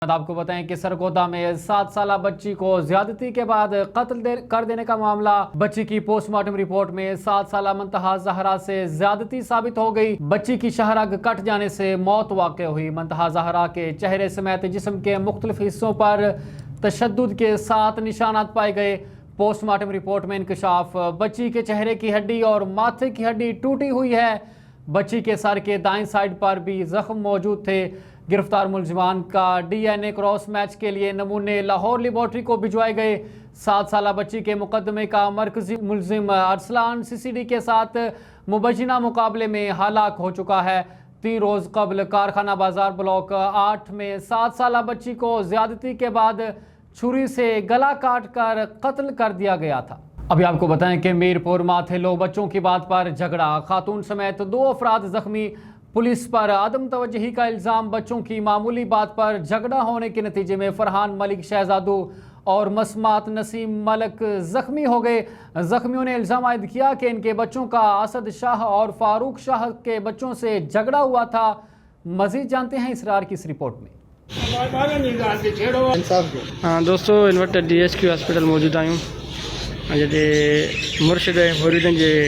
آپ کو بتائیں کہ سرگودا میں 7 سالہ بچی کو زیادتی کے بعد قتل کر دینے کا معاملہ، بچی کی پوسٹ مارٹم رپورٹ میں 7 سالہ منتہا زہرا سے زیادتی ثابت ہو گئی۔ بچی کی شہرگ کٹ جانے سے موت واقع ہوئی۔ منتہا زہرا کے چہرے سمیت جسم کے مختلف حصوں پر تشدد کے 7 نشانات پائے گئے۔ پوسٹ مارٹم رپورٹ میں انکشاف، بچی کے چہرے کی ہڈی اور ماتھے کی ہڈی ٹوٹی ہوئی ہے۔ بچی کے سر کے دائیں سائڈ پر بھی زخم موجود تھے۔ گرفتار ملزمان کا ڈی این اے کراس میچ کے لیے نمونے لاہور لیبارٹری کو بھجوائے گئے۔ 7 سالہ بچی کے مقدمے کا مرکزی ملزم ارسلان سی سی ڈی کے ساتھ مبینہ مقابلے میں ہلاک ہو چکا ہے۔ 3 روز قبل کارخانہ بازار بلاک 8 میں 7 سالہ بچی کو زیادتی کے بعد چھری سے گلا کاٹ کر قتل کر دیا گیا تھا۔ ابھی آپ کو بتائیں کہ میرپور ماتھیلو بچوں کی بات پر جھگڑا، خاتون سمیت 2 افراد زخمی۔ پولیس پر عدم توجہی کا الزام، بچوں کی معمولی بات پر جھگڑا ہونے کے نتیجے میں فرحان ملک شہزادو اور مسمات نسیم ملک زخمی ہو گئے۔ زخمیوں نے الزام عائد کیا کہ ان کے بچوں کا اسد شاہ اور فاروق شاہ کے بچوں سے جھگڑا ہوا تھا۔ مزید جانتے ہیں اسرار کی اس رپورٹ میں۔ دوستو انورٹر ڈی ایس کیو ہاسپٹل موجود آیوں جی مرشد مریدن کے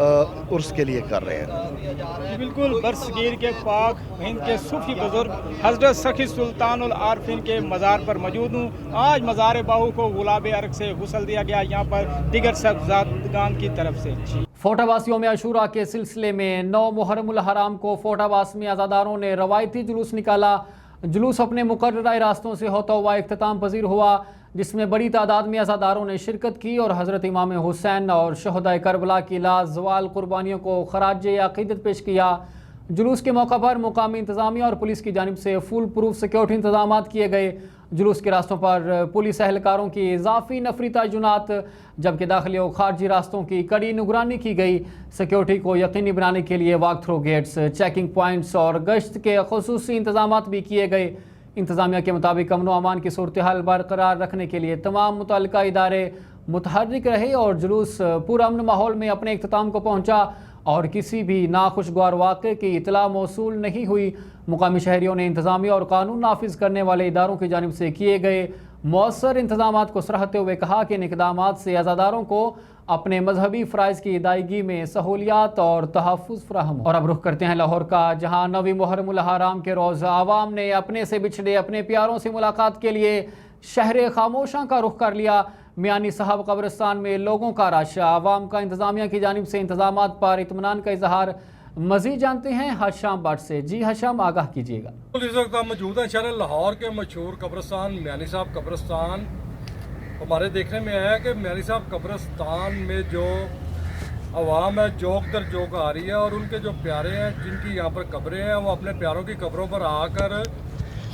عرس کے لیے کر رہے ہیں۔ بالکل برصغیر کے پاک ہند کے صوفی بزرگ حضرت سخی سلطان العارفین کے مزار پر موجود ہوں۔ آج مزار باہو کو گلاب ارگ سے غسل دیا گیا یہاں پر دیگر صاحبزادگان کی طرف سے۔ فوٹا باس یوم عاشوراء کے سلسلے میں 9 محرم الحرام کو فوٹا باس میں عزاداروں نے روایتی جلوس نکالا۔ جلوس اپنے مقررہ راستوں سے ہوتا ہوا اختتام پذیر ہوا، جس میں بڑی تعداد میں عزاداروں نے شرکت کی اور حضرت امام حسین اور شہداء کربلا کی لازوال قربانیوں کو خراج عقیدت پیش کیا۔ جلوس کے موقع پر مقامی انتظامیہ اور پولیس کی جانب سے فول پروف سیکیورٹی انتظامات کیے گئے۔ جلوس کے راستوں پر پولیس اہلکاروں کی اضافی نفری تعینات، جبکہ داخلی و خارجی راستوں کی کڑی نگرانی کی گئی۔ سیکیورٹی کو یقینی بنانے کے لیے walk through gates, checking points اور گشت کے خصوصی انتظامات بھی کیے گئے۔ انتظامیہ کے مطابق امن و امان کی صورتحال برقرار رکھنے کے لیے تمام متعلقہ ادارے متحرک رہے اور جلوس پرامن ماحول میں اپنے اختتام کو پہنچا اور کسی بھی ناخوشگوار واقعے کی اطلاع موصول نہیں ہوئی۔ مقامی شہریوں نے انتظامیہ اور قانون نافذ کرنے والے اداروں کی جانب سے کیے گئے مؤثر انتظامات کو سراہتے ہوئے کہا کہ ان اقدامات سے عزاداروں کو اپنے مذہبی فرائض کی ادائیگی میں سہولیات اور تحفظ فراہم ہو۔ اور اب رخ کرتے ہیں لاہور کا، جہاں 9 محرم الحرام کے روز عوام نے اپنے سے بچھڑے اپنے پیاروں سے ملاقات کے لیے شہر خاموشاں کا رخ کر لیا۔ میانی صاحب قبرستان میں لوگوں کا رش، عوام کا انتظامیہ کی جانب سے انتظامات پر اطمینان کا اظہار۔ مزید جانتے ہیں ہشام بٹ سے۔ جی ہشام، آگاہ کیجیے گا۔ اس وقت ہم موجود ہیں شہر لاہور کے مشہور قبرستان میانی صاحب قبرستان۔ ہمارے دیکھنے میں آیا کہ میانی صاحب قبرستان میں جو عوام ہے جوک در جوک آ رہی ہے اور ان کے جو پیارے ہیں جن کی یہاں پر قبریں ہیں وہ اپنے پیاروں کی قبروں پر آ کر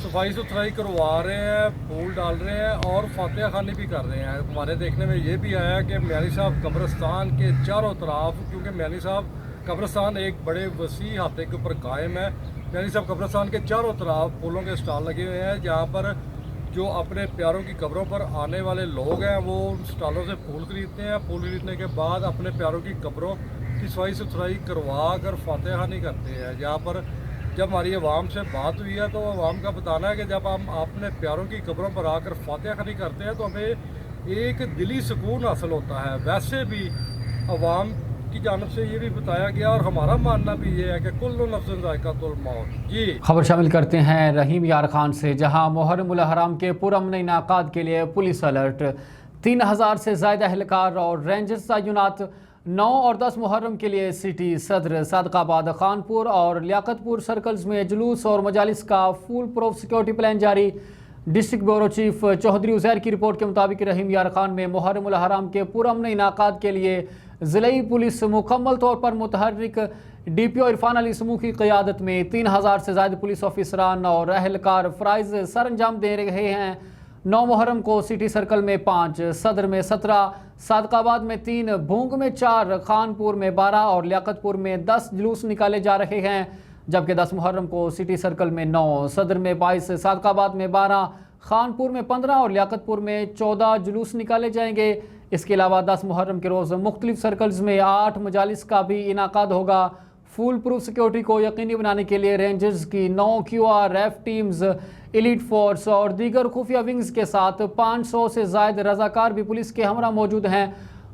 صفائی ستھرائی کروا رہے ہیں، پھول ڈال رہے ہیں اور فاتحہ خوانی بھی کر رہے ہیں۔ ہمارے دیکھنے میں یہ بھی آیا کہ میانی صاحب قبرستان کے چاروں طرف، کیونکہ میانی صاحب قبرستان ایک بڑے وسیع احاطے کے اوپر قائم ہے، میانی صاحب قبرستان کے چاروں طرف پھولوں کے اسٹال لگے ہوئے ہیں، جہاں پر جو اپنے پیاروں کی قبروں پر آنے والے لوگ ہیں وہ ان اسٹالوں سے پھول خریدتے ہیں۔ پھول خریدنے کے بعد اپنے پیاروں کی قبروں کی صفائی ستھرائی کروا کر فاتحہ خوانی کرتے ہیں۔ جہاں پر جب ہماری عوام سے بات ہوئی ہے تو عوام کا بتانا ہے کہ جب ہم اپنے پیاروں کی قبروں پر آ کر فاتحہ خوانی کرتے ہیں تو ہمیں ایک دلی سکون حاصل ہوتا ہے۔ ویسے بھی عوام کی جانب سے یہ بھی بتایا گیا اور ہمارا ماننا بھی یہ ہے کہ کل نفس ذائقۃ الموت۔ جی خبر شامل کرتے ہیں رحیم یار خان سے، جہاں محرم الحرام کے پرامن انعقاد کے لیے پولیس الرٹ، 3000 سے زائد اہلکار اور رینجرز تعینات۔ 9 اور 10 محرم کے لیے سٹی صدر، صادق آباد، خانپور اور لیاقت پور سرکلز میں جلوس اور مجالس کا فول پروف سیکیورٹی پلان جاری۔ District bureau chief Chaudhry Uzair کی رپورٹ کے مطابق رحیم یار خان میں محرم الحرام کے پرامن انعقاد کے لیے ضلعی پولیس مکمل طور پر متحرک۔ ڈی پی او عرفان علی سمو کی قیادت میں 3000 سے زائد پولیس آفیسران اور اہلکار فرائض سر انجام دے رہے ہیں۔ 9 محرم کو سٹی سرکل میں 5، صدر میں 17، صادق آباد میں 3، بھونگ میں 4، خانپور میں 12 اور لیاقت پور میں 10 جلوس نکالے جا رہے ہیں، جبکہ 10 محرم کو سٹی سرکل میں 9، صدر میں 22، صادق آباد میں 12، خانپور میں 15 اور لیاقت پور میں 14 جلوس نکالے جائیں گے۔ اس کے علاوہ 10 محرم کے روز مختلف سرکلز میں 8 مجالس کا بھی انعقاد ہوگا۔ فول پروف سیکیورٹی کو یقینی بنانے کے لیے رینجرز کی 9 QRF ٹیمز، ایلیٹ فورس اور دیگر خفیہ ونگز کے ساتھ 500 سے زائد رضاکار بھی پولیس کے ہمراہ موجود ہیں۔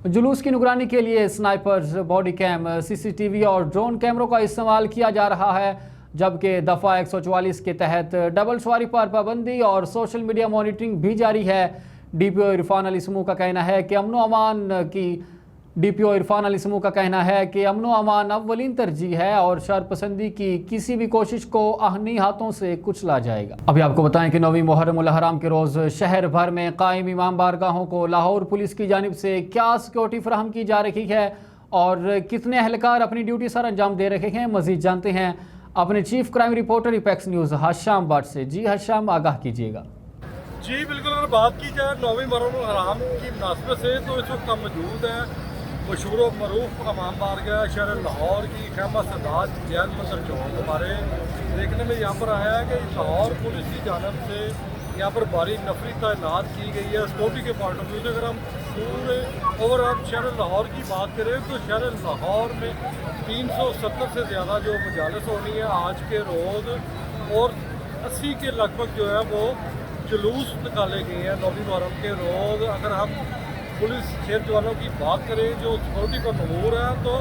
جلوس کی نگرانی کے لیے سنائپرز، باڈی کیم، CCTV اور ڈرون کیمروں کا استعمال کیا جا رہا ہے، جبکہ دفعہ 144 کے تحت ڈبل سواری پر پابندی اور سوشل میڈیا مانیٹرنگ بھی جاری ہے۔ ڈی پی او عرفان علی سمو کا کہنا ہے کہ امن و امان اولین ترجیح ہے اور شر پسندی کی کسی بھی کوشش کو آہنی ہاتھوں سے کچلا جائے گا۔ ابھی آپ کو بتائیں کہ 9 محرم الحرام کے روز شہر بھر میں قائم امام بارگاہوں کو لاہور پولیس کی جانب سے کیا سیکیورٹی فراہم کی جا رہی ہے اور کتنے اہلکار اپنی ڈیوٹی سر انجام دے رہے ہیں، مزید جانتے ہیں اپنے chief crime reporter apex news Hisham but سے۔ جی ہشام، آگاہ کیجیے گا۔ جی بالکل، اگر بات کی جائے 9 محرم الحرام کی مناسبت سے تو اس وقت ہم موجود ہیں مشہور و معروف امام بارگاہ شہر لاہور کی خیمہ سادات جیل مندر چوک۔ ہمارے دیکھنے میں یہاں پر آیا ہے کہ لاہور پولیس کی جانب سے یہاں پر بھاری نفری تعینات کی گئی ہے سیکورٹی کے پوائنٹ آف ویو سے۔ اگر ہم پورے اوور آل شہر لاہور کی بات کریں تو شہر لاہور میں 370 سے زیادہ جو مجالس ہونی ہے آج کے روز، اور 80 کے لگ بھگ جو ہے وہ جلوس نکالے گئے ہیں 9 محرم کے روز۔ اگر ہم پولیس شہر جوانوں کی بات کریں جو سیکورٹی پر مامور ہیں تو